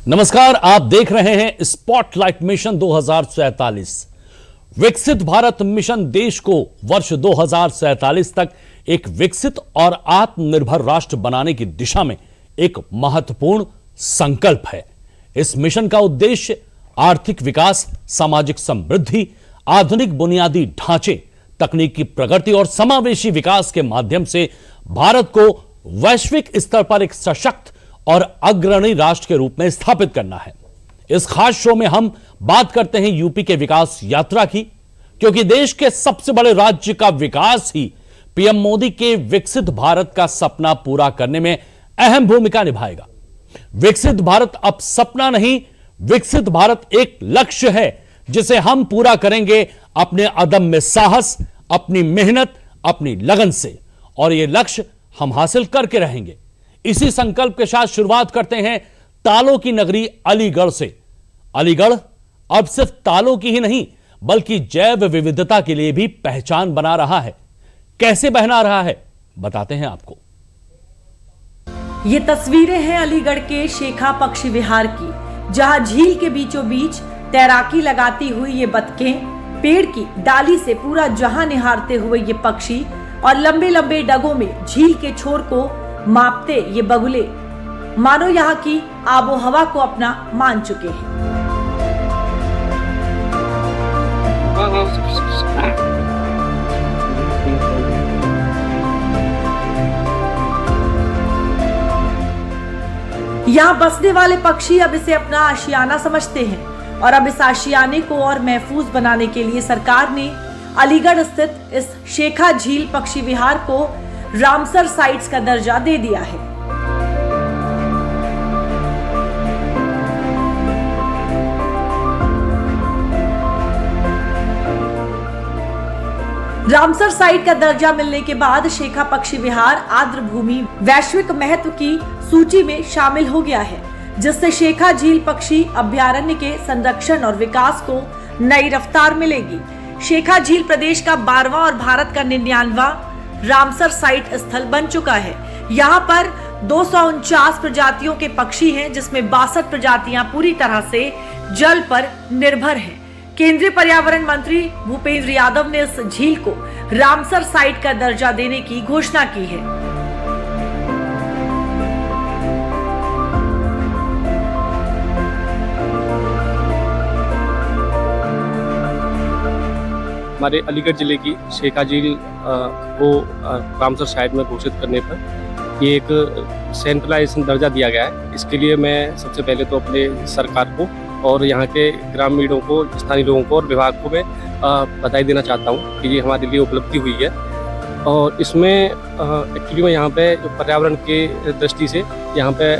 नमस्कार, आप देख रहे हैं स्पॉटलाइट मिशन 2047। विकसित भारत मिशन देश को वर्ष 2047 तक एक विकसित और आत्मनिर्भर राष्ट्र बनाने की दिशा में एक महत्वपूर्ण संकल्प है। इस मिशन का उद्देश्य आर्थिक विकास, सामाजिक समृद्धि, आधुनिक बुनियादी ढांचे, तकनीकी प्रगति और समावेशी विकास के माध्यम से भारत को वैश्विक स्तर पर एक सशक्त और अग्रणी राष्ट्र के रूप में स्थापित करना है। इस खास शो में हम बात करते हैं यूपी के विकास यात्रा की, क्योंकि देश के सबसे बड़े राज्य का विकास ही पीएम मोदी के विकसित भारत का सपना पूरा करने में अहम भूमिका निभाएगा। विकसित भारत अब सपना नहीं, विकसित भारत एक लक्ष्य है जिसे हम पूरा करेंगे अपने अदम्य साहस, अपनी मेहनत, अपनी लगन से, और यह लक्ष्य हम हासिल करके रहेंगे। इसी संकल्प के साथ शुरुआत करते हैं तालों की नगरी अलीगढ़ से। अलीगढ़ अब सिर्फ तालों की ही नहीं बल्कि जैव विविधता के लिए भी पहचान बना रहा है। कैसे बना रहा है बताते हैं आपको। ये तस्वीरें हैं अलीगढ़ के शेखा पक्षी विहार की, जहां झील के बीचों बीच तैराकी लगाती हुई ये बतखें, पेड़ की डाली से पूरा जहां निहारते हुए ये पक्षी और लंबे लंबे डगों में झील के छोर को मापते ये बगुले मानो यहाँ की आबो हवा को अपना मान चुके हैं। यहाँ बसने वाले पक्षी अब इसे अपना आशियाना समझते हैं और अब इस आशियाने को और महफूज बनाने के लिए सरकार ने अलीगढ़ स्थित इस शेखा झील पक्षी विहार को रामसर साइट्स का दर्जा दे दिया है। रामसर साइट का दर्जा मिलने के बाद शेखा पक्षी विहार आर्द्र भूमि वैश्विक महत्व की सूची में शामिल हो गया है, जिससे शेखा झील पक्षी अभयारण्य के संरक्षण और विकास को नई रफ्तार मिलेगी। शेखा झील प्रदेश का 12वां और भारत का 99वां रामसर साइट स्थल बन चुका है। यहाँ पर 249 प्रजातियों के पक्षी हैं, जिसमें 62 प्रजातियां पूरी तरह से जल पर निर्भर हैं। केंद्रीय पर्यावरण मंत्री भूपेंद्र यादव ने इस झील को रामसर साइट का दर्जा देने की घोषणा की है। हमारे अलीगढ़ जिले की शेखा झील को रामसर साइट में घोषित करने पर ये एक सेंट्रलाइजेशन दर्जा दिया गया है। इसके लिए मैं सबसे पहले तो अपने सरकार को और यहाँ के ग्रामीणों को, स्थानीय लोगों को और विभाग को मैं बधाई देना चाहता हूँ कि ये हमारे लिए उपलब्धि हुई है। और इसमें एक्चुअली में यहाँ पे पर्यावरण के दृष्टि से यहाँ पे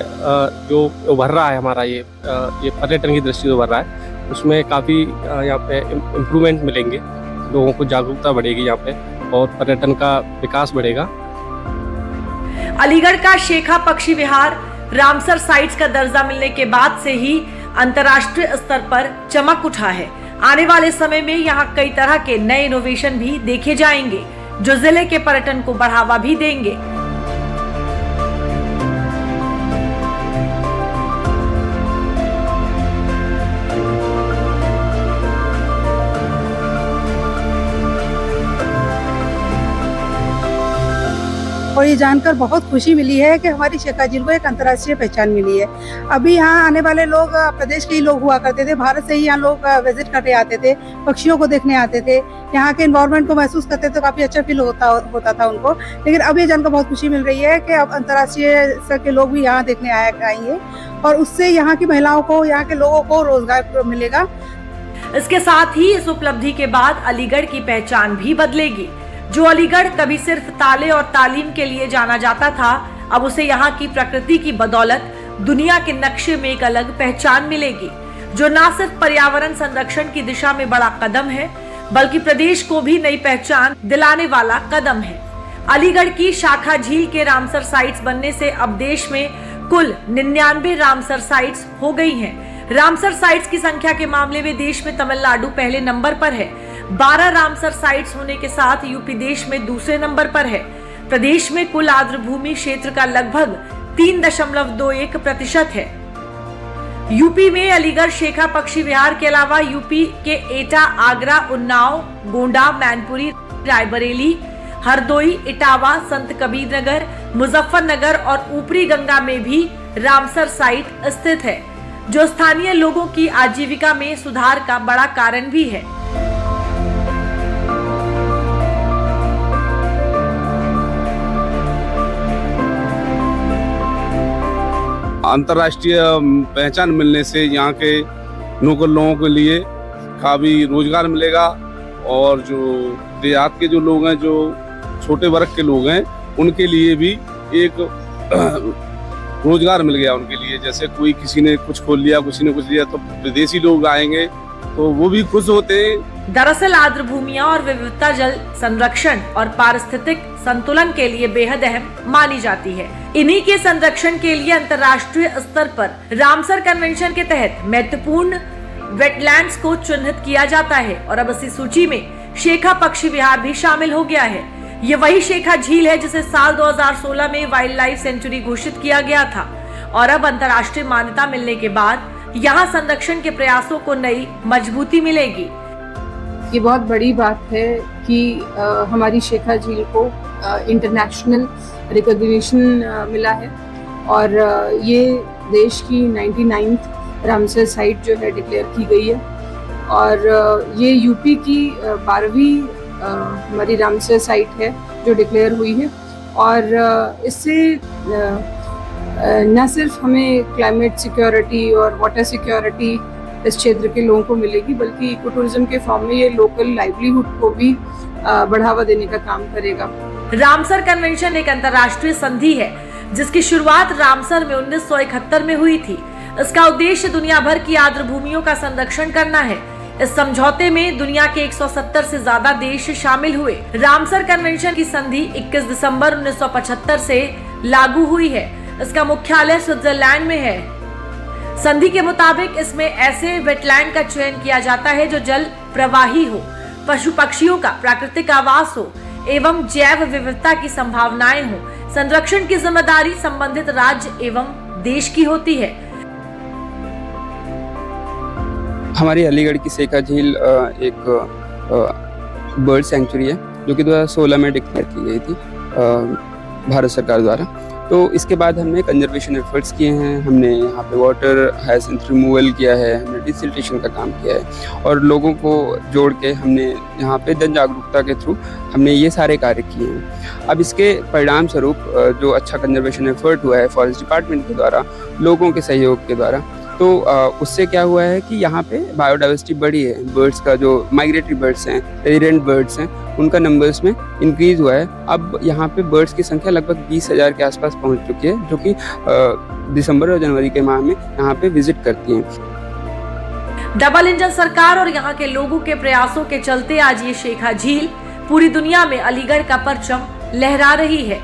जो उभर रहा है हमारा ये पर्यटन की दृष्टि से उभर रहा है, उसमें काफ़ी यहाँ पे इम्प्रूवमेंट मिलेंगे। लोगों को जागरूकता बढ़ेगी यहाँ पे और पर्यटन का विकास बढ़ेगा। अलीगढ़ का शेखा पक्षी विहार रामसर साइट्स का दर्जा मिलने के बाद से ही अंतर्राष्ट्रीय स्तर पर चमक उठा है। आने वाले समय में यहाँ कई तरह के नए इनोवेशन भी देखे जाएंगे, जो जिले के पर्यटन को बढ़ावा भी देंगे। और ये जानकर बहुत खुशी मिली है कि हमारी शेखा झील को एक अंतर्राष्ट्रीय पहचान मिली है। अभी यहाँ आने वाले लोग प्रदेश के ही लोग हुआ करते थे, भारत से ही यहाँ लोग विजिट करने आते थे, पक्षियों को देखने आते थे, यहाँ के एनवायरनमेंट को महसूस करते थे, काफी अच्छा फील होता था उनको। लेकिन अब ये जानकर बहुत खुशी मिल रही है कि अब अंतर्राष्ट्रीय स्तर के लोग भी यहाँ देखने आएंगे और उससे यहाँ की महिलाओं को, यहाँ के लोगों को रोजगार मिलेगा। इसके साथ ही इस उपलब्धि के बाद अलीगढ़ की पहचान भी बदलेगी। जो अलीगढ़ कभी सिर्फ ताले और तालीम के लिए जाना जाता था, अब उसे यहाँ की प्रकृति की बदौलत दुनिया के नक्शे में एक अलग पहचान मिलेगी, जो न सिर्फ पर्यावरण संरक्षण की दिशा में बड़ा कदम है बल्कि प्रदेश को भी नई पहचान दिलाने वाला कदम है। अलीगढ़ की शाखा झील के रामसर साइट्स बनने से अब देश में कुल 99 रामसर साइट्स हो गई हैं। रामसर साइट्स की संख्या के मामले में देश में तमिलनाडु पहले नंबर पर है। 12 रामसर साइट्स होने के साथ यूपी देश में दूसरे नंबर पर है। प्रदेश में कुल आर्द्र भूमि क्षेत्र का लगभग 3.21% है। यूपी में अलीगढ़ शेखा पक्षी विहार के अलावा यूपी के एटा, आगरा, उन्नाव, गोंडा, मैनपुरी, रायबरेली, हरदोई, इटावा, संत कबीर नगर, मुजफ्फरनगर और ऊपरी गंगा में भी रामसर साइट स्थित है, जो स्थानीय लोगों की आजीविका में सुधार का बड़ा कारण भी है। अंतर्राष्ट्रीय पहचान मिलने से यहाँ के लोकल लोगों के लिए काफ़ी रोजगार मिलेगा और जो देहात के जो लोग हैं, जो छोटे वर्ग के लोग हैं, उनके लिए भी एक रोजगार मिल गया उनके लिए। जैसे कोई किसी ने कुछ खोल लिया, किसी ने कुछ लिया, तो विदेशी लोग आएंगे तो वो भी खुश होते हैं। दरअसल आर्द्र भूमियां और विविधता जल संरक्षण और पारिस्थितिक संतुलन के लिए बेहद अहम मानी जाती है। इन्हीं के संरक्षण के लिए अंतर्राष्ट्रीय स्तर पर रामसर कन्वेंशन के तहत महत्वपूर्ण वेटलैंड्स को चिन्हित किया जाता है और अब इसी सूची में शेखा पक्षी विहार भी शामिल हो गया है। ये वही शेखा झील है जिसे साल 2016 में वाइल्ड लाइफ सेंचुरी घोषित किया गया था और अब अंतर्राष्ट्रीय मान्यता मिलने के बाद यहाँ संरक्षण के प्रयासों को नई मजबूती मिलेगी। ये बहुत बड़ी बात है कि हमारी शेखा झील को इंटरनेशनल रिकॉग्निशन मिला है और ये देश की 99th रामसर साइट जो है डिक्लेयर की गई है और ये यूपी की 12वीं हमारी रामसर साइट है जो डिक्लेयर हुई है और इससे न सिर्फ हमें क्लाइमेट सिक्योरिटी और वाटर सिक्योरिटी इस क्षेत्र के लोगों को मिलेगी, बल्कि इको टूरिज्म के फॉर्म में ये लोकल लाइवलीहुड को भी बढ़ावा देने का काम करेगा। रामसर कन्वेंशन एक अंतर्राष्ट्रीय संधि है जिसकी शुरुआत रामसर में 1971 में हुई थी। इसका उद्देश्य दुनिया भर की आर्द्र भूमियों का संरक्षण करना है। इस समझौते में दुनिया के 170 से ज्यादा देश शामिल हुए। रामसर कन्वेंशन की संधि 21 दिसंबर 1975 से लागू हुई है। इसका मुख्यालय स्विट्जरलैंड में है। संधि के मुताबिक इसमें ऐसे वेटलैंड का चयन किया जाता है जो जल प्रवाही हो, पशु पक्षियों का प्राकृतिक आवास हो एवं जैव विविधता की संभावनाएं हो। संरक्षण की जिम्मेदारी संबंधित राज्य एवं देश की होती है। हमारी अलीगढ़ की शेखा झील एक बर्ड सेंचुरी है जो कि 2016 में डिक्लेयर की गई थी भारत सरकार द्वारा। तो इसके बाद हमने कंजर्वेशन एफर्ट्स किए हैं, हमने यहाँ पे वाटर हाइसिंथ रिमूवल किया है, हमने डिसिल्टेशन का काम किया है और लोगों को जोड़ के हमने यहाँ पे जन जागरूकता के थ्रू हमने ये सारे कार्य किए हैं। अब इसके परिणाम स्वरूप जो अच्छा कंजर्वेशन एफर्ट हुआ है फॉरेस्ट डिपार्टमेंट के द्वारा, लोगों के सहयोग के द्वारा, तो उससे क्या हुआ है कि यहाँ पे बायोडाइवर्सिटी बढ़ी है। बर्ड्स का जो माइग्रेटरी बर्ड्स हैं, रेजिडेंट बर्ड्स हैं, उनका नंबर्स में इंक्रीज हुआ है। अब यहाँ पे बर्ड्स की संख्या लगभग 20,000 के आसपास पहुँच चुकी है, जो कि दिसंबर और जनवरी के माह में यहाँ पे विजिट करती हैं। डबल इंजन सरकार और यहाँ के लोगों के प्रयासों के चलते आज ये शेखा झील पूरी दुनिया में अलीगढ़ का परचम लहरा रही है।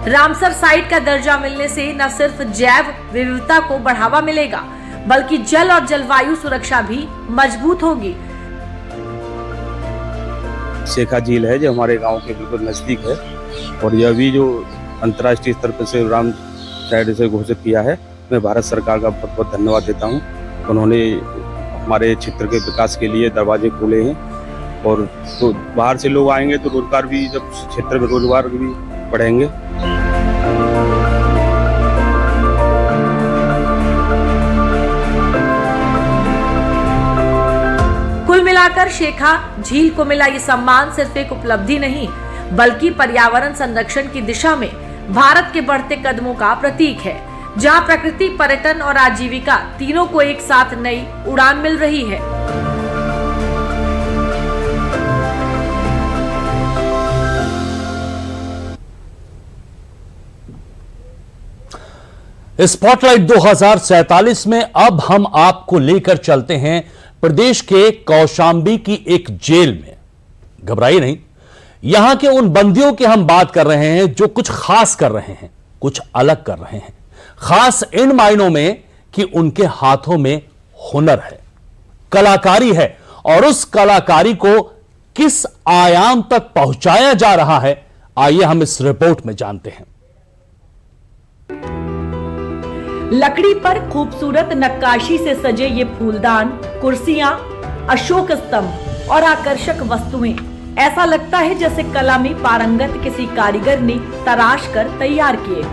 रामसर साइट का दर्जा मिलने से न सिर्फ जैव विविधता को बढ़ावा मिलेगा, बल्कि जल और जलवायु सुरक्षा भी मजबूत होगी। शेखा झील है जो हमारे गांव के बिल्कुल नजदीक है और यह भी जो अंतर्राष्ट्रीय स्तर पर से राम साइट से घोषित किया है, मैं भारत सरकार का बहुत बहुत धन्यवाद देता हूं। उन्होंने हमारे क्षेत्र के विकास के लिए दरवाजे खोले हैं और तो बाहर से लोग आएंगे तो रोजगार भी, जब क्षेत्र में रोजगार भी बढ़ेंगे। कुल मिलाकर शेखा झील को मिला ये सम्मान सिर्फ एक उपलब्धि नहीं, बल्कि पर्यावरण संरक्षण की दिशा में भारत के बढ़ते कदमों का प्रतीक है, जहां प्रकृति, पर्यटन और आजीविका तीनों को एक साथ नई उड़ान मिल रही है। स्पॉटलाइट 2047 में अब हम आपको लेकर चलते हैं प्रदेश के कौशांबी की एक जेल में। घबराइए नहीं, यहां के उन बंदियों की हम बात कर रहे हैं जो कुछ खास कर रहे हैं, कुछ अलग कर रहे हैं। खास इन मायनों में कि उनके हाथों में हुनर है, कलाकारी है और उस कलाकारी को किस आयाम तक पहुंचाया जा रहा है, आइए हम इस रिपोर्ट में जानते हैं। लकड़ी पर खूबसूरत नक्काशी से सजे ये फूलदान, कुर्सियां, अशोक स्तंभ और आकर्षक वस्तुएं ऐसा लगता है जैसे कला में पारंगत किसी कारीगर ने तराश कर तैयार किए।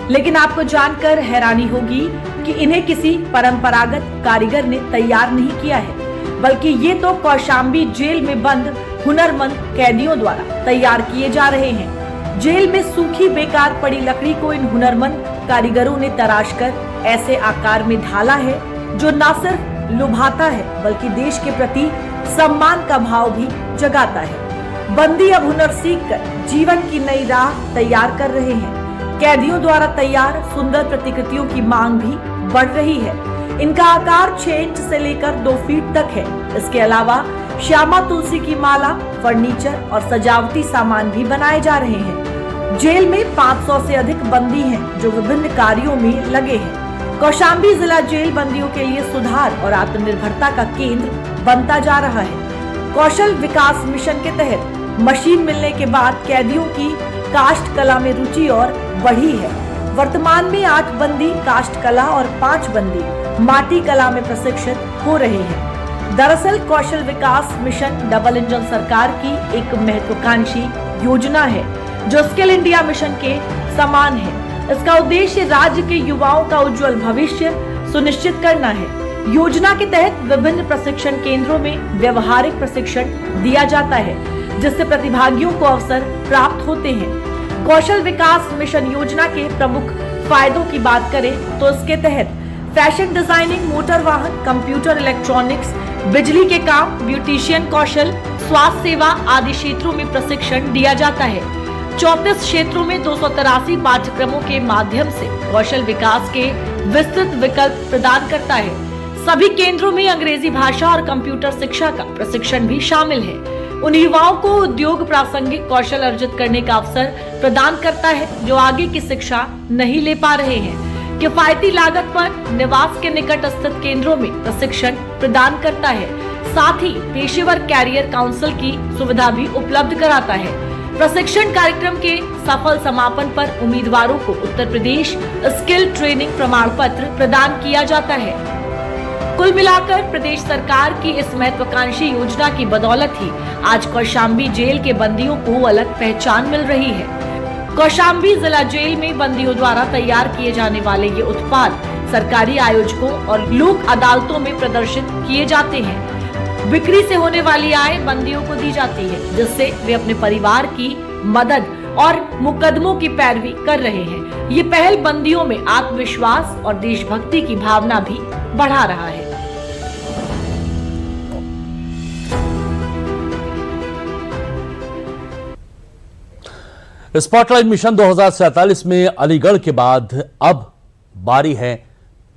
लेकिन आपको जानकर हैरानी होगी कि इन्हें किसी परंपरागत कारीगर ने तैयार नहीं किया है, बल्कि ये तो कौशाम्बी जेल में बंद हुनरमंद कैदियों द्वारा तैयार किए जा रहे हैं। जेल में सूखी बेकार पड़ी लकड़ी को इन हुनरमंद कारीगरों ने तराश कर ऐसे आकार में ढाला है जो न सिर्फ लुभाता है बल्कि देश के प्रति सम्मान का भाव भी जगाता है। बंदी अब हुनर सीखकर जीवन की नई राह तैयार कर रहे हैं। कैदियों द्वारा तैयार सुंदर प्रतिकृतियों की मांग भी बढ़ रही है। इनका आकार 6 इंच से लेकर 2 फीट तक है। इसके अलावा श्यामा तुलसी की माला, फर्नीचर और सजावटी सामान भी बनाए जा रहे हैं। जेल में 500 से अधिक बंदी हैं जो विभिन्न कार्यों में लगे हैं। कौशाम्बी जिला जेल बंदियों के लिए सुधार और आत्मनिर्भरता का केंद्र बनता जा रहा है। कौशल विकास मिशन के तहत मशीन मिलने के बाद कैदियों की काष्ठ कला में रुचि और बढ़ी है। वर्तमान में 8 बंदी काष्ठ कला और 5 बंदी माटी कला में प्रशिक्षित हो रहे हैं। दरअसल कौशल विकास मिशन डबल इंजन सरकार की एक महत्वाकांक्षी योजना है जो स्किल इंडिया मिशन के समान है। इसका उद्देश्य राज्य के युवाओं का उज्जवल भविष्य सुनिश्चित करना है। योजना के तहत विभिन्न प्रशिक्षण केंद्रों में व्यवहारिक प्रशिक्षण दिया जाता है जिससे प्रतिभागियों को अवसर प्राप्त होते हैं। कौशल विकास मिशन योजना के प्रमुख फायदों की बात करें तो इसके तहत फैशन डिजाइनिंग, मोटर वाहन, कंप्यूटर इलेक्ट्रॉनिक्स, बिजली के काम, ब्यूटिशियन कौशल, स्वास्थ्य सेवा आदि क्षेत्रों में प्रशिक्षण दिया जाता है। 34 क्षेत्रों में 283 पाठ्यक्रमों के माध्यम से कौशल विकास के विस्तृत विकल्प प्रदान करता है। सभी केंद्रों में अंग्रेजी भाषा और कंप्यूटर शिक्षा का प्रशिक्षण भी शामिल है। उन युवाओं को उद्योग प्रासंगिक कौशल अर्जित करने का अवसर प्रदान करता है जो आगे की शिक्षा नहीं ले पा रहे हैं। किफायती लागत पर निवास के निकट स्थित केंद्रों में प्रशिक्षण प्रदान करता है। साथ ही पेशेवर कैरियर काउंसिल की सुविधा भी उपलब्ध कराता है। प्रशिक्षण कार्यक्रम के सफल समापन पर उम्मीदवारों को उत्तर प्रदेश स्किल ट्रेनिंग प्रमाण पत्र प्रदान किया जाता है। कुल मिलाकर प्रदेश सरकार की इस महत्वाकांक्षी योजना की बदौलत ही आज कौशाम्बी जेल के बंदियों को अलग पहचान मिल रही है। कौशाम्बी जिला जेल में बंदियों द्वारा तैयार किए जाने वाले ये उत्पाद सरकारी आयोजकों और लोक अदालतों में प्रदर्शित किए जाते हैं। बिक्री से होने वाली आय बंदियों को दी जाती है जिससे वे अपने परिवार की मदद और मुकदमों की पैरवी कर रहे हैं। ये पहल बंदियों में आत्मविश्वास और देशभक्ति की भावना भी बढ़ा रहा है। स्पॉटलाइट मिशन 2047 में अलीगढ़ के बाद अब बारी है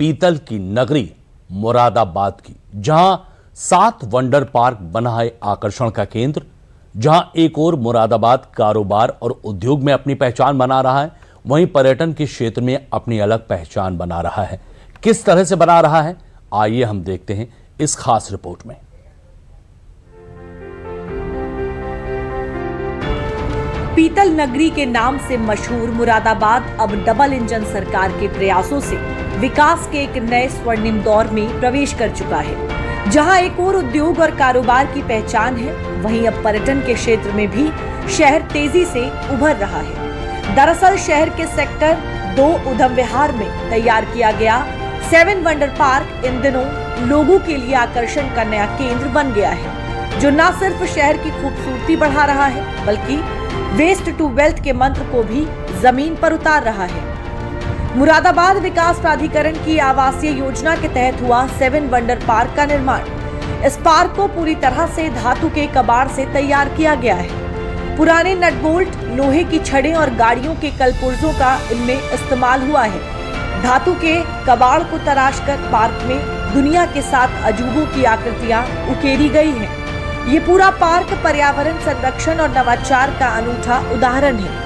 पीतल की नगरी मुरादाबाद की, जहां 7 वंडर पार्क बना है आकर्षण का केंद्र। जहां एक और मुरादाबाद कारोबार और उद्योग में अपनी पहचान बना रहा है, वहीं पर्यटन के क्षेत्र में अपनी अलग पहचान बना रहा है। किस तरह से बना रहा है, आइए हम देखते हैं इस खास रिपोर्ट में। पीतल नगरी के नाम से मशहूर मुरादाबाद अब डबल इंजन सरकार के प्रयासों से विकास के एक नए स्वर्णिम दौर में प्रवेश कर चुका है। जहां एक और उद्योग और कारोबार की पहचान है, वहीं अब पर्यटन के क्षेत्र में भी शहर तेजी से उभर रहा है। दरअसल शहर के सेक्टर 2 उधम विहार में तैयार किया गया 7 वंडर पार्क इन दिनों लोगों के लिए आकर्षण का नया केंद्र बन गया है, जो न सिर्फ शहर की खूबसूरती बढ़ा रहा है बल्कि वेस्ट टू वेल्थ के मंत्र को भी जमीन पर उतार रहा है। मुरादाबाद विकास प्राधिकरण की आवासीय योजना के तहत हुआ 7 वंडर पार्क का निर्माण। इस पार्क को पूरी तरह से धातु के कबाड़ से तैयार किया गया है। पुराने नट बोल्ट, लोहे की छड़ें और गाड़ियों के कलपुर्जों का इनमें इस्तेमाल हुआ है। धातु के कबाड़ को तराश कर पार्क में दुनिया के 7 अजूबों की आकृतियां उकेरी गई हैं। ये पूरा पार्क पर्यावरण संरक्षण और नवाचार का अनूठा उदाहरण है।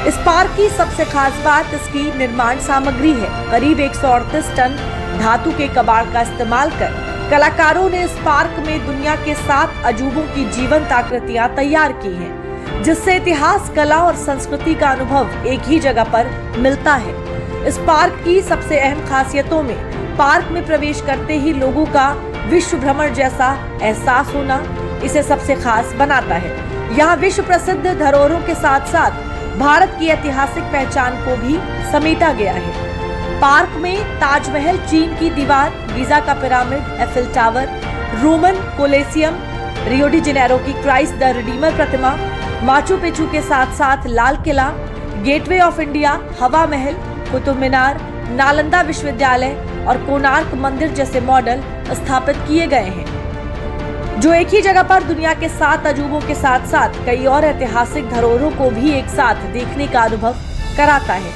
इस पार्क की सबसे खास बात इसकी निर्माण सामग्री है। करीब 138 टन धातु के कबाड़ का इस्तेमाल कर कलाकारों ने इस पार्क में दुनिया के 7 अजूबों की जीवंत आकृतियां तैयार की हैं, जिससे इतिहास, कला और संस्कृति का अनुभव एक ही जगह पर मिलता है। इस पार्क की सबसे अहम खासियतों में पार्क में प्रवेश करते ही लोगों का विश्व भ्रमण जैसा एहसास होना इसे सबसे खास बनाता है। यहाँ विश्व प्रसिद्ध धरोहरों के साथ साथ भारत की ऐतिहासिक पहचान को भी समेटा गया है। पार्क में ताजमहल, चीन की दीवार, गीजा का pyramid, Eiffel Tower, Roman Colosseum, Rio de Janeiro की क्राइस्ट द रिडीमर प्रतिमा, माचू पिचू के साथ साथ Lal Qila, Gateway of India, Hawa Mahal, Qutub Minar, Nalanda विश्वविद्यालय और कोणार्क मंदिर जैसे मॉडल स्थापित किए गए हैं, जो एक ही जगह पर दुनिया के 7 अजूबों के साथ साथ कई और ऐतिहासिक धरोहरों को भी एक साथ देखने का अनुभव कराता है।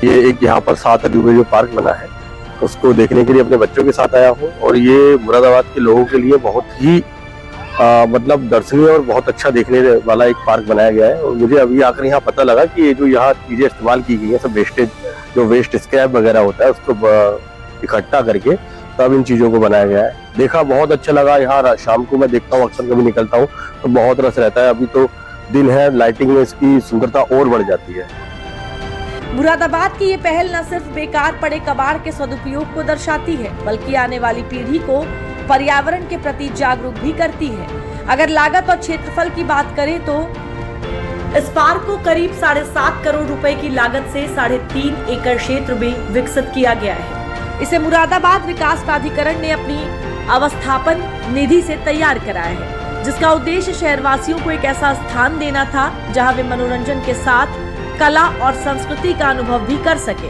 ये एक यहाँ पर 7 अजूबे जो पार्क बना है उसको देखने के लिए अपने बच्चों के साथ आया हूँ और ये मुरादाबाद के लोगों के लिए बहुत ही मतलब दर्शनीय और बहुत अच्छा देखने वाला एक पार्क बनाया गया है। और मुझे अभी आकर यहाँ पता लगा कि ये जो यहाँ चीजें इस्तेमाल की गई है सब वेस्टेज, जो वेस्ट स्क्रैप वगैरह होता है उसको इकट्ठा करके तब इन चीजों को बनाया गया है। देखा, बहुत अच्छा लगा। यहाँ शाम को मैं देखता हूँ, अक्सर कभी निकलता हूँ तो बहुत रस रहता है। अभी तो दिन है, लाइटिंग में इसकी सुंदरता और बढ़ जाती है। मुरादाबाद की ये पहल न सिर्फ बेकार पड़े कबाड़ के सदुपयोग को दर्शाती है, बल्कि आने वाली पीढ़ी को पर्यावरण के प्रति जागरूक भी करती है। अगर लागत और क्षेत्रफल की बात करें तो इस पार्क को करीब 7.5 करोड़ रुपए की लागत से 3.5 एकड़ क्षेत्र में विकसित किया गया है। इसे मुरादाबाद विकास प्राधिकरण ने अपनी अवस्थापन निधि से तैयार कराया है, जिसका उद्देश्य शहरवासियों को एक ऐसा स्थान देना था जहां वे मनोरंजन के साथ कला और संस्कृति का अनुभव भी कर सके।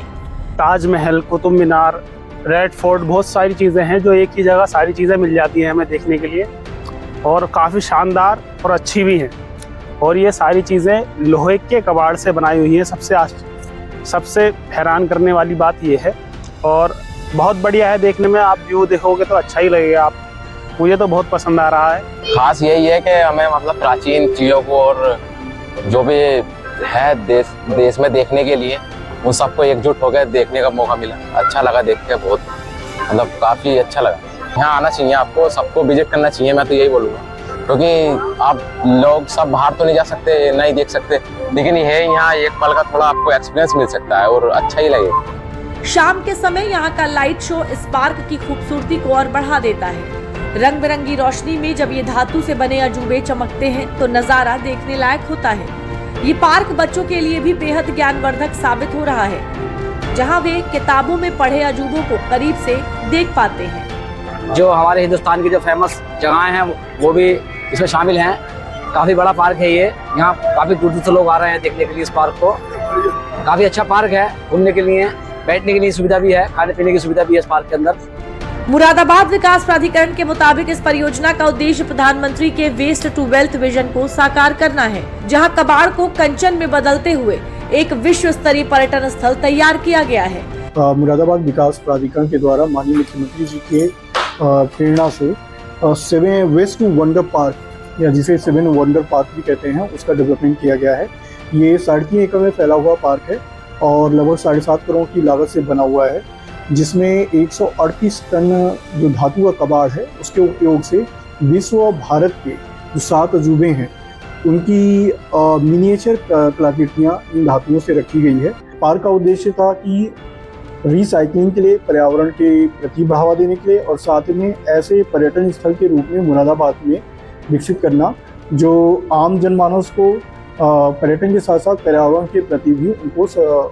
ताजमहल, कुतुब मीनार, रेड फोर्ट, बहुत सारी चीज़ें हैं जो एक ही जगह सारी चीज़ें मिल जाती हैं हमें देखने के लिए और काफ़ी शानदार और अच्छी भी हैं। और ये सारी चीज़ें लोहे के कबाड़ से बनाई हुई हैं। सबसे हैरान करने वाली बात ये है और बहुत बढ़िया है देखने में। आप व्यू देखोगे तो अच्छा ही लगेगा। मुझे तो बहुत पसंद आ रहा है। खास यही है कि हमें मतलब प्राचीन चीज़ों को और जो भी है देश में देखने के लिए उन सबको एकजुट होकर देखने का मौका मिला। अच्छा लगा देख के, बहुत मतलब काफ़ी अच्छा लगा। यहाँ आना चाहिए, आपको सबको विजिट करना चाहिए, मैं तो यही बोलूँगा। क्योंकि आप लोग सब बाहर तो नहीं जा सकते, नहीं देख सकते, लेकिन ये यहाँ एक पल का थोड़ा आपको एक्सपीरियंस मिल सकता है और अच्छा ही लगेगा। शाम के समय यहाँ का लाइट शो इस पार्क की खूबसूरती को और बढ़ा देता है। रंग बिरंगी रोशनी में जब ये धातु से बने अजूबे चमकते हैं तो नजारा देखने लायक होता है। ये पार्क बच्चों के लिए भी बेहद ज्ञानवर्धक साबित हो रहा है, जहाँ वे किताबों में पढ़े अजूबों को करीब से देख पाते हैं। जो हमारे हिंदुस्तान की जो फेमस जगहें हैं वो भी इसमें शामिल हैं। काफी बड़ा पार्क है ये, यहाँ काफी दूर से लोग आ रहे हैं देखने के लिए इस पार्क को। काफी अच्छा पार्क है, घूमने के लिए, बैठने के लिए सुविधा भी है, खाने पीने की सुविधा भी है इस पार्क के अंदर। मुरादाबाद विकास प्राधिकरण के मुताबिक इस परियोजना का उद्देश्य प्रधानमंत्री के वेस्ट टू वेल्थ विजन को साकार करना है, जहां कबाड़ को कंचन में बदलते हुए एक विश्व स्तरीय पर्यटन स्थल तैयार किया गया है। मुरादाबाद विकास प्राधिकरण के द्वारा माननीय मुख्यमंत्री जी के प्रेरणा से 7 वेस्ट टू वंडर पार्क, या जिसे 7 वंडर पार्क भी कहते हैं, उसका डेवलपमेंट किया गया है। ये 3.5 एकड़ में फैला हुआ पार्क है और लगभग 7.5 करोड़ की लागत से बना हुआ है, जिसमें 138 टन जो धातु का कबाड़ है उसके उपयोग से विश्व और भारत के जो 7 अजूबे हैं उनकी मिनिएचर कलाकृतियाँ इन धातुओं से रखी गई है। पार्क का उद्देश्य था कि रिसाइकलिंग के लिए, पर्यावरण के प्रति बढ़ावा देने के लिए और साथ में ऐसे पर्यटन स्थल के रूप में मुरादाबाद में विकसित करना जो आम जनमानस को पर्यटन के साथ साथ पर्यावरण के प्रति भी उनको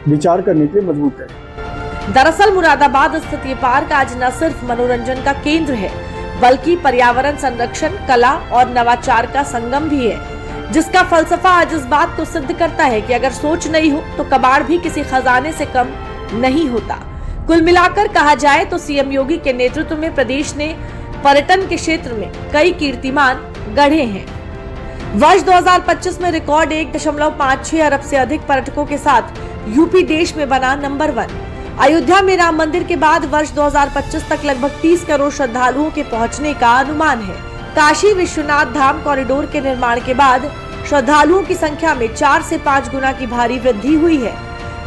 विचार करने के लिए मजबूर करें। दरअसल मुरादाबाद स्थित ये पार्क आज न सिर्फ मनोरंजन का केंद्र है, बल्कि पर्यावरण संरक्षण, कला और नवाचार का संगम भी है, जिसका फलसफा आज इस बात को सिद्ध करता है कि अगर सोच नहीं हो तो कबाड़ भी किसी खजाने से कम नहीं होता। कुल मिलाकर कहा जाए तो सीएम योगी के नेतृत्व में प्रदेश ने पर्यटन के क्षेत्र में कई कीर्तिमान गढ़े हैं। वर्ष 2025 में रिकॉर्ड 1.56 अरब से अधिक पर्यटकों के साथ यूपी देश में बना नंबर 1। अयोध्या में राम मंदिर के बाद वर्ष 2025 तक लगभग 30 करोड़ श्रद्धालुओं के पहुंचने का अनुमान है। काशी विश्वनाथ धाम कॉरिडोर के निर्माण के बाद श्रद्धालुओं की संख्या में 4 से 5 गुना की भारी वृद्धि हुई है।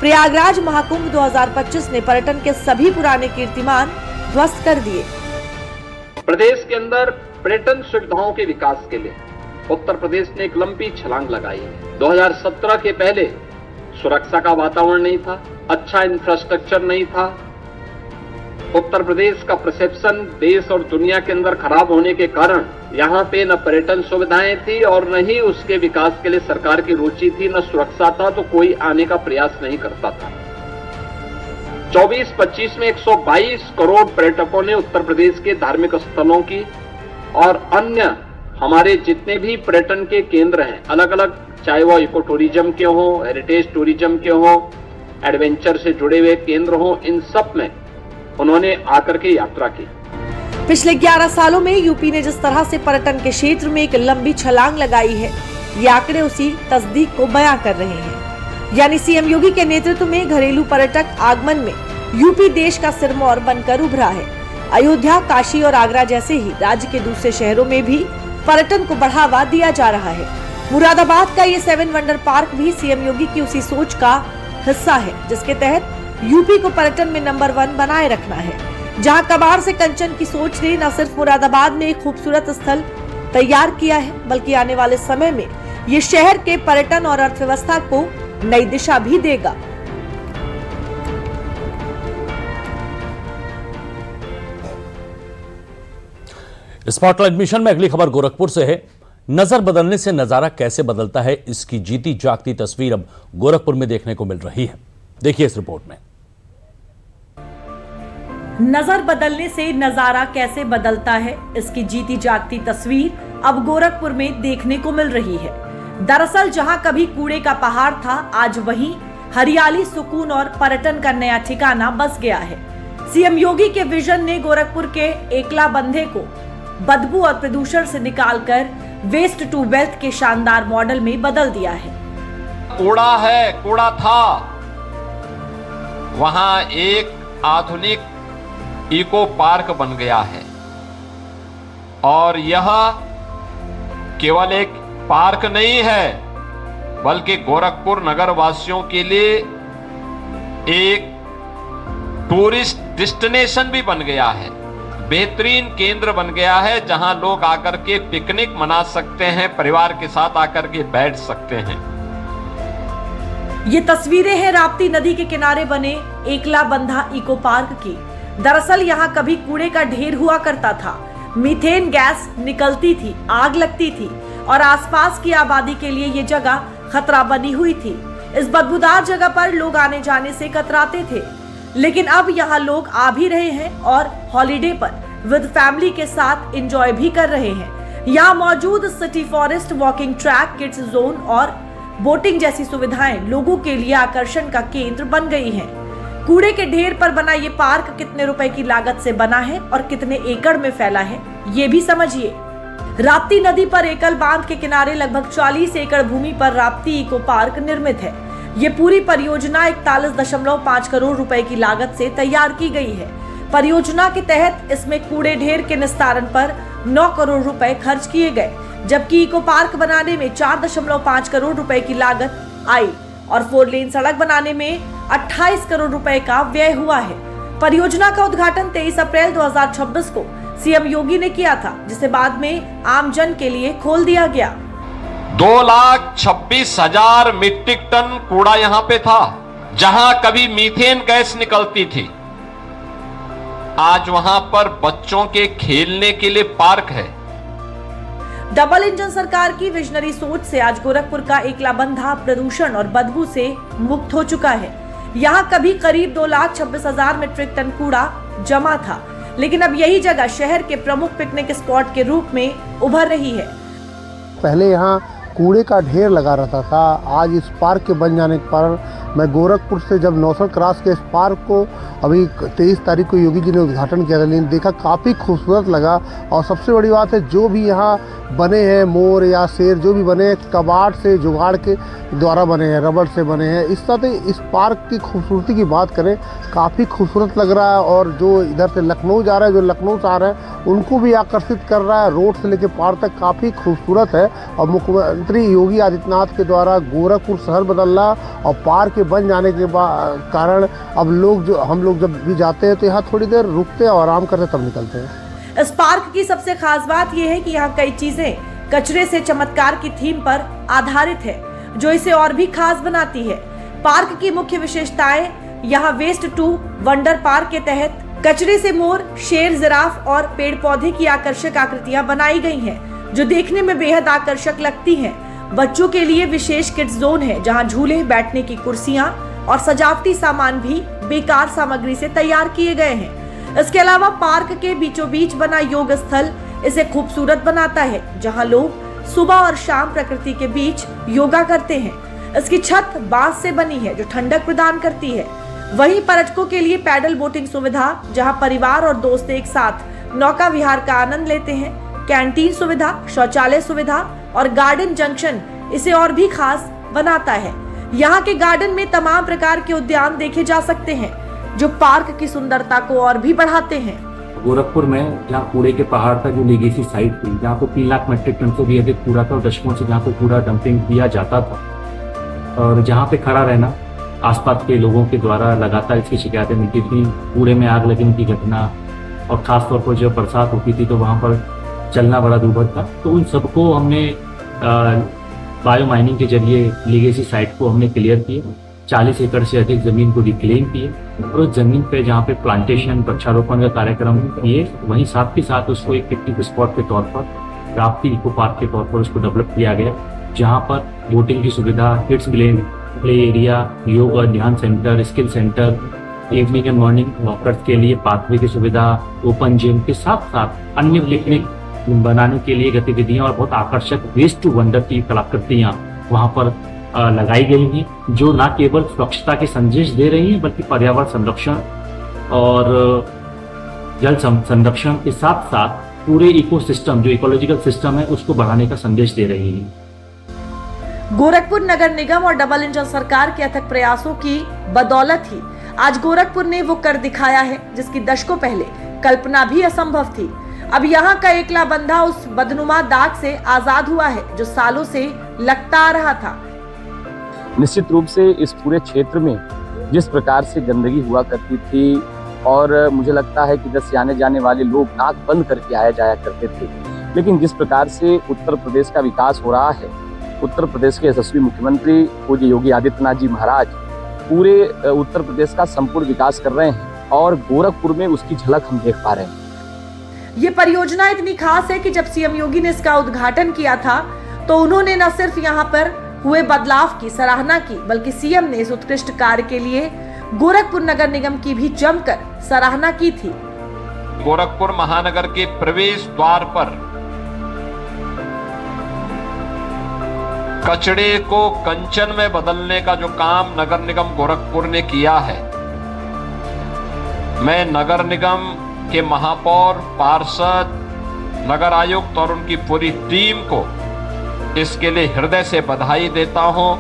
प्रयागराज महाकुंभ 2025 ने पर्यटन के सभी पुराने कीर्तिमान ध्वस्त कर दिए। प्रदेश के अंदर पर्यटन सुविधाओं के विकास के लिए उत्तर प्रदेश ने एक लंबी छलांग लगाई है। 2017 के पहले सुरक्षा का वातावरण नहीं था, अच्छा इंफ्रास्ट्रक्चर नहीं था। उत्तर प्रदेश का परसेप्शन देश और दुनिया के अंदर खराब होने के कारण यहाँ पे न पर्यटन सुविधाएं थी और न ही उसके विकास के लिए सरकार की रुचि थी, न सुरक्षा था, तो कोई आने का प्रयास नहीं करता था। 24-25 में 122 करोड़ पर्यटकों ने उत्तर प्रदेश के धार्मिक स्थलों की और अन्य हमारे जितने भी पर्यटन के केंद्र हैं अलग अलग, चाहे वो इको टूरिज्म के हो, हेरिटेज टूरिज्म के हो, एडवेंचर से जुड़े हुए केंद्र हो, इन सब में उन्होंने आकर के यात्रा की। पिछले 11 सालों में यूपी ने जिस तरह से पर्यटन के क्षेत्र में एक लंबी छलांग लगाई है, ये आंकड़े उसी तस्दीक को बयां कर रहे हैं। यानी सीएम योगी के नेतृत्व में घरेलू पर्यटक आगमन में यूपी देश का सिरमौर बनकर उभरा है। अयोध्या, काशी और आगरा जैसे ही राज्य के दूसरे शहरों में भी पर्यटन को बढ़ावा दिया जा रहा है। मुरादाबाद का ये 7 वंडर पार्क भी सीएम योगी की उसी सोच का हिस्सा है, जिसके तहत यूपी को पर्यटन में नंबर 1 बनाए रखना है। जहां कबाड़ से कंचन की सोच ने न सिर्फ मुरादाबाद में एक खूबसूरत स्थल तैयार किया है, बल्कि आने वाले समय में ये शहर के पर्यटन और अर्थव्यवस्था को नई दिशा भी देगा। स्पॉटलाइट मिशन में अगली खबर गोरखपुर से है। नजर बदलने से नजारा कैसे बदलता है, इसकी जीती जागती तस्वीर अब गोरखपुर में देखने को मिल रही है। देखिए इस रिपोर्ट में। नजर बदलने से नजारा कैसे बदलता है, इसकी जीती जागती तस्वीर अब गोरखपुर में देखने को मिल रही है। दरअसल जहां कभी कूड़े का पहाड़ था, आज वहीं हरियाली, सुकून और पर्यटन का नया ठिकाना बस गया है। सीएम योगी के विजन ने गोरखपुर के एकला बंधे को बदबू और प्रदूषण से निकालकर वेस्ट टू वेल्थ के शानदार मॉडल में बदल दिया है। कूड़ा है, कूड़ा था, वहां एक आधुनिक इको पार्क बन गया है और यह केवल एक पार्क नहीं है, बल्कि गोरखपुर नगर वासियों के लिए एक टूरिस्ट डेस्टिनेशन भी बन गया है, बेहतरीन केंद्र बन गया है, जहां लोग आकर के पिकनिक मना सकते हैं, परिवार के साथ आकर के बैठ सकते हैं। ये तस्वीरें हैं राप्ती नदी के किनारे बने एकला बंधा इको पार्क की। दरअसल यहाँ कभी कूड़े का ढेर हुआ करता था, मीथेन गैस निकलती थी, आग लगती थी और आसपास की आबादी के लिए ये जगह खतरा बनी हुई थी। इस बदबूदार जगह पर लोग आने जाने से कतराते थे, लेकिन अब यहाँ लोग आ भी रहे हैं और हॉलिडे पर विद फैमिली के साथ एंजॉय भी कर रहे हैं। यहाँ मौजूद city forest, walking track, kids zone और बोटिंग जैसी सुविधाएं लोगों के लिए आकर्षण का केंद्र बन गई हैं। कूड़े के ढेर पर बना ये पार्क कितने रुपए की लागत से बना है और कितने एकड़ में फैला है, ये भी समझिए। राप्ती नदी पर एकल बांध के किनारे लगभग 40 एकड़ भूमि पर राप्ती इको पार्क निर्मित है। ये पूरी परियोजना 41.5 करोड़ रुपए की लागत से तैयार की गई है। परियोजना के तहत इसमें कूड़े ढेर के निस्तारण पर 9 करोड़ रुपए खर्च किए गए, जबकि इको पार्क बनाने में 4.5 करोड़ रुपए की लागत आई और 4 लेन सड़क बनाने में 28 करोड़ रुपए का व्यय हुआ है। परियोजना का उद्घाटन 23 अप्रैल 2026 को सीएम योगी ने किया था, जिसे बाद में आमजन के लिए खोल दिया गया। 2,26,000 मीट्रिक टन कूड़ा यहाँ पे था, जहां कभी मीथेन गैस निकलती थी। आज वहां पर बच्चों के खेलने के लिए पार्क है। डबल इंजन सरकार की विजनरी सोच से आज गोरखपुर का एकला बंधा प्रदूषण और बदबू से मुक्त हो चुका है। यहाँ कभी करीब 2,26,000 मीट्रिक टन कूड़ा जमा था, लेकिन अब यही जगह शहर के प्रमुख पिकनिक स्पॉट के रूप में उभर रही है। पहले यहाँ कूड़े का ढेर लगा रहता था, आज इस पार्क के बन जाने पर मैं गोरखपुर से जब नौसर क्रॉस के इस पार्क को अभी 23 तारीख को योगी जी ने उद्घाटन किया था, लेकिन देखा काफ़ी खूबसूरत लगा। और सबसे बड़ी बात है, जो भी यहाँ बने हैं मोर या शेर जो भी बने हैं, कबाड़ से जुगाड़ के द्वारा बने हैं, रबड़ से बने हैं। इस तरह से इस पार्क की खूबसूरती की बात करें, काफ़ी खूबसूरत लग रहा है। और जो इधर से लखनऊ जा रहा है, जो लखनऊ से आ रहे हैं, उनको भी आकर्षित कर रहा है। रोड से लेकर पार तक काफ़ी खूबसूरत है। और मुख्यमंत्री योगी आदित्यनाथ के द्वारा गोरखपुर शहर बदल रहा और पार्क के बन जाने के कारण अब हम लोग जब भी जाते हैं तो यहाँ थोड़ी देर रुकते हैं और आराम करते तब निकलते हैं। इस पार्क की सबसे खास बात यह है कि यहाँ कई चीजें कचरे से चमत्कार की थीम पर आधारित है, जो इसे और भी खास बनाती है। पार्क की मुख्य विशेषताएं यहाँ वेस्ट टू वंडर पार्क के तहत कचरे से मोर, शेर, जिराफ और पेड़ पौधे की आकर्षक आकृतियां बनाई गई हैं, जो देखने में बेहद आकर्षक लगती हैं। बच्चों के लिए विशेष किड्स जोन है, जहां झूले, बैठने की कुर्सियां और सजावटी सामान भी बेकार सामग्री से तैयार किए गए हैं। इसके अलावा पार्क के बीचों बीच बना योग स्थल इसे खूबसूरत बनाता है, जहां लोग सुबह और शाम प्रकृति के बीच योगा करते हैं। इसकी छत बांस से बनी है, जो ठंडक प्रदान करती है। वहीं पर्यटकों के लिए पैडल बोटिंग सुविधा, जहां परिवार और दोस्त एक साथ नौका विहार का आनंद लेते हैं। कैंटीन सुविधा, शौचालय सुविधा और गार्डन जंक्शन इसे और भी खास बनाता है। यहाँ के गार्डन में तमाम प्रकार के उद्यान देखे जा सकते हैं, जो पार्क की सुंदरता को और भी बढ़ाते हैं। गोरखपुर में जहाँ कूड़े के पहाड़ का जो लीगेसी साइट थी, जहाँ पे 3 लाख मीट्रिक टन से भी अधिक कूड़ा था और दशकों से जहाँ पे कूड़ा डंपिंग किया जाता था, और जहाँ पे खड़ा रहना आसपास के लोगों के द्वारा लगातार इसकी शिकायतें मिलती थी, कूड़े में आग लगने की घटना, और खासतौर पर जब बरसात होती थी तो वहाँ पर चलना बड़ा दूभर था। तो उन सबको हमने बायो माइनिंग के जरिए लीगेसी साइट को हमने क्लियर किया, 40 एकड़ से अधिक जमीन को रिक्लेम किए, और उस जमीन पे जहाँ पे प्लांटेशन, वृक्षारोपण का कार्यक्रम किए, वहीं साथ ही साथ उसको एक पिकनिक स्पॉट के तौर पर, राप्ती इको पार्क के तौर पर उसको डेवलप किया गया, जहाँ पर बोटिंग की सुविधा, किड्स प्ले एरिया, योगा, ध्यान centre, skill centre, evening and morning walkers के लिए पाथवे की सुविधा, ओपन जिम के साथ साथ अन्य पिकनिक बनाने के लिए गतिविधियां और बहुत आकर्षक वेस्ट टू वंडर की कलाकृतियां वहां पर लगाई गई हैं, जो न केवल स्वच्छता के संदेश दे रही हैं, बल्कि पर्यावरण संरक्षण और जल संरक्षण के साथ साथ पूरे इकोसिस्टम, जो इकोलॉजिकल सिस्टम है, उसको बढ़ाने का संदेश दे रही है। गोरखपुर नगर निगम और डबल इंजन सरकार के अथक प्रयासों की बदौलत ही आज गोरखपुर ने वो कर दिखाया है, जिसकी दशकों पहले कल्पना भी असंभव थी। अब यहाँ का एकला बंधा उस बदनुमा दाग से आजाद हुआ है, जो सालों से लगता आ रहा था। निश्चित रूप से इस पूरे क्षेत्र में जिस प्रकार से गंदगी हुआ करती थी, और मुझे लगता है कि जैसे आने जाने वाले लोग नाक बंद करके आया जाया करते थे, लेकिन जिस प्रकार से उत्तर प्रदेश का विकास हो रहा है, उत्तर प्रदेश के यशस्वी मुख्यमंत्री पूज्य योगी आदित्यनाथ जी महाराज पूरे उत्तर प्रदेश का संपूर्ण विकास कर रहे हैं, और गोरखपुर में उसकी झलक हम देख पा रहे हैं। ये परियोजना इतनी खास है कि जब सीएम योगी ने इसका उद्घाटन किया था, तो उन्होंने न सिर्फ यहाँ पर हुए बदलाव की सराहना की, बल्कि सीएम ने इस उत्कृष्ट कार्य के लिए गोरखपुर नगर निगम की भी जमकर सराहना की थी। गोरखपुर महानगर के प्रवेश द्वार पर कचड़े को कंचन में बदलने का जो काम नगर निगम गोरखपुर ने किया है, मैं नगर निगम के महापौर, पार्षद, नगर आयुक्त और उनकी पूरी टीम को इसके लिए हृदय से बधाई देता हूं।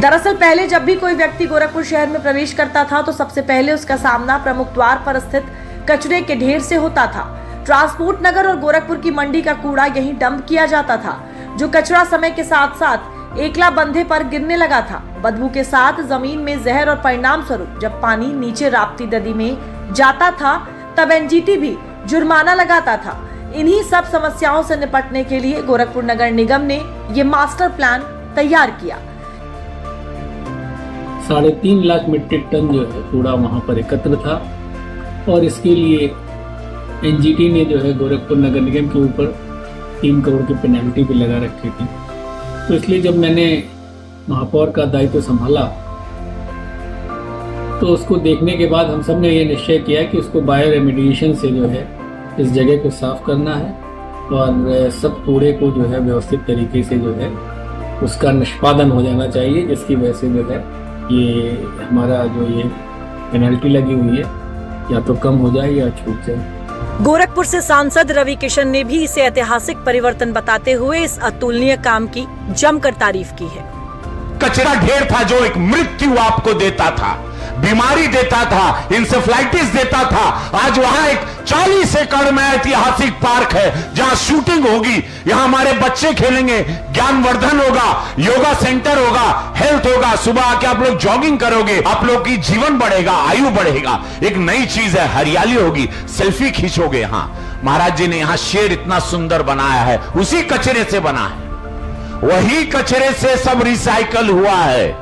दरअसल पहले जब भी कोई व्यक्ति गोरखपुर शहर में प्रवेश करता था, तो सबसे पहले उसका सामना प्रमुख द्वार पर स्थित कचरे के ढेर से होता था। ट्रांसपोर्ट नगर और गोरखपुर की मंडी का कूड़ा यहीं डंप किया जाता था, जो कचरा समय के साथ साथ एकला बंधे पर गिरने लगा था। बदबू के साथ जमीन में जहर, और परिणाम स्वरूप जब पानी नीचे राप्ती नदी में जाता था, तब एनजीटी भी जुर्माना लगाता था। इन्हीं सब समस्याओं से निपटने के लिए गोरखपुर नगर निगम ने ये मास्टर प्लान तैयार किया। 3.5 लाख मीट्रिक टन जो है कूड़ा वहाँ पर एकत्र था, और इसके लिए एनजीटी ने जो है गोरखपुर नगर निगम के ऊपर 3 करोड़ की पेनल्टी भी लगा रखी थी। तो इसलिए जब मैंने महापौर का दायित्व संभाला, तो उसको देखने के बाद हम सब ने ये निश्चय किया कि उसको बायो रेमिडिएशन से जो है इस जगह को साफ करना है, और सब कूड़े को जो है व्यवस्थित तरीके से जो है उसका निष्पादन हो जाना चाहिए, जिसकी वजह से जो है ये हमारा जो ये पेनल्टी लगी हुई है या तो कम हो जाए या छूट जाए। गोरखपुर से सांसद रवि किशन ने भी इसे ऐतिहासिक परिवर्तन बताते हुए इस अतुलनीय काम की जमकर तारीफ की है। कचरा ढेर था जो एक मृत्यु आपको देता था, बीमारी देता था, इंसेफ्लाइटिस देता था। आज वहां एक 40 एकड़ में ऐतिहासिक पार्क है, जहां शूटिंग होगी, यहां हमारे बच्चे खेलेंगे, ज्ञानवर्धन होगा, योगा सेंटर होगा, हेल्थ होगा। सुबह आके आप लोग जॉगिंग करोगे, आप लोग की जीवन बढ़ेगा, आयु बढ़ेगा। एक नई चीज है, हरियाली होगी, सेल्फी खींचोगे। यहां महाराज जी ने यहां शेर इतना सुंदर बनाया है, उसी कचरे से बना है, वही कचरे से सब रिसाइकल हुआ है।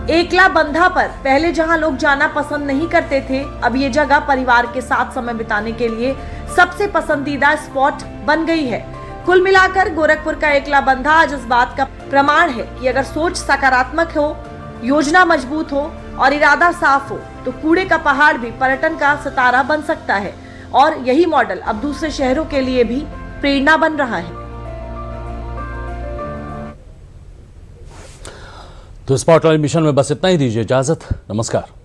एकला बंधा पर पहले जहां लोग जाना पसंद नहीं करते थे, अब ये जगह परिवार के साथ समय बिताने के लिए सबसे पसंदीदा स्पॉट बन गई है। कुल मिलाकर गोरखपुर का एकला बंधा आज इस बात का प्रमाण है कि अगर सोच सकारात्मक हो, योजना मजबूत हो और इरादा साफ हो तो कूड़े का पहाड़ भी पर्यटन का सितारा बन सकता है। और यही मॉडल अब दूसरे शहरों के लिए भी प्रेरणा बन रहा है। तो स्पॉटलाइट मिशन में बस इतना ही, दीजिए इजाजत। नमस्कार।